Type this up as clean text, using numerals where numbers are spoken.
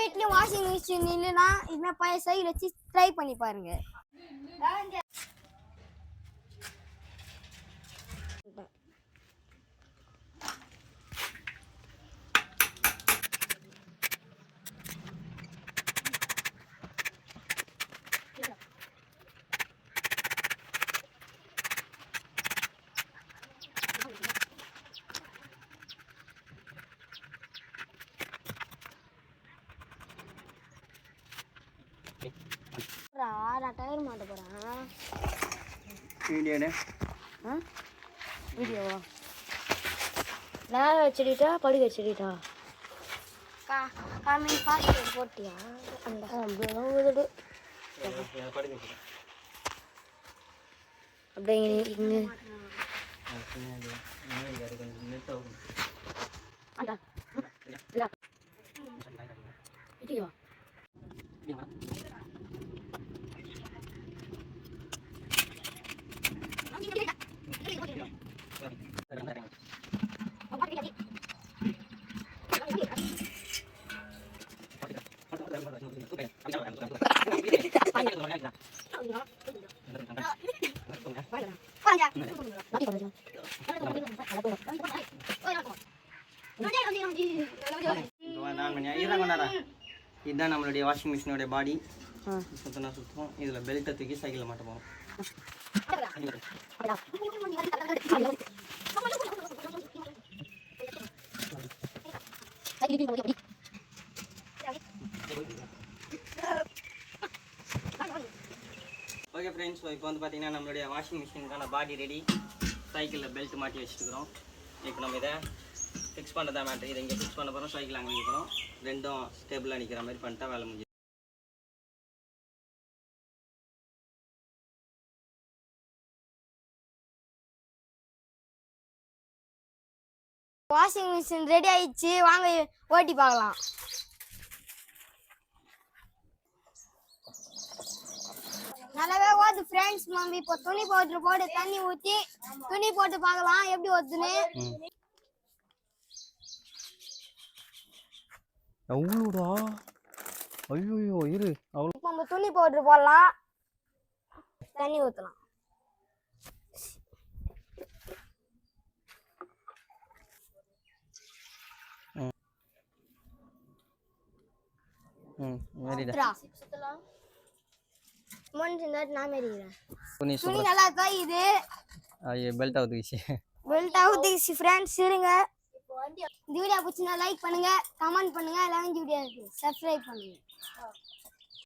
வீட்லயும் washing machine இல்லைன்னா இதுமாதிரி பழைய சைக்கிள் வச்சு ட்ரை பண்ணி பாருங்க. டயர் மாட்ட போறேன். வீடியோவா நேரம் வச்சுட்டா படுக்க வச்சுட்டா காமி பாஸ்போர்ட் போட்டியா? அந்த அப்படியே இங்கே வீடியோ இதுதான் நம்மளுடைய வாஷிங் மிஷினோட பாடி. சுத்தனா சுத்தம். இதில் பெல்ட்டை தூக்கி சைக்கிளில் மாட்ட போகிறோம். ஓகே ஃப்ரெண்ட்ஸ், இப்போ வந்து பார்த்தீங்கன்னா நம்மளுடைய வாஷிங் மிஷினுக்கான பாடி ரெடி. சைக்கிளில் பெல்ட் மாட்டி வச்சுருக்கிறோம். இப்போ நம்ம இதை ஃபிக்ஸ் பண்ணுறதா மேட்ரு. இதை இங்கே ஃபிக்ஸ் பண்ண போகிறோம், சைக்கிள் அங்கே வைக்கிறோம். ரெண்டும் ஸ்டேபிளாக நிற்கிற மாதிரி பண்ணிட்டா வேலை முடிஞ்சு. வாஷிங் மிஷின் ரெடி ஆயிடுச்சு, வாங்க ஓட்டி பார்க்கலாம். நல்லாவே ஓடுது ஃப்ரெண்ட்ஸ். நம்ம இப்போ துணி போட்டு தண்ணி ஊற்றி துணி போட்டு பார்க்கலாம் எப்படி ஓடுதுன்னு. அவ்வளோடா, ஐயோ இரு. இப்போ நம்ம துணி பவுடர் போடலாம், தண்ணி ஊற்றலாம். துணி நல்லா காயுது. பெல்ட் அவுத்துக்கிச்சு. ஃப்ரெண்ட்ஸ் இருங்க. இந்த வீடியோ பிடிச்சிருந்தா லைக் பண்ணுங்க, கமெண்ட் பண்ணுங்க, எல்லாரும் வீடியோக்கு சப்ஸ்கிரைப் பண்ணுங்க.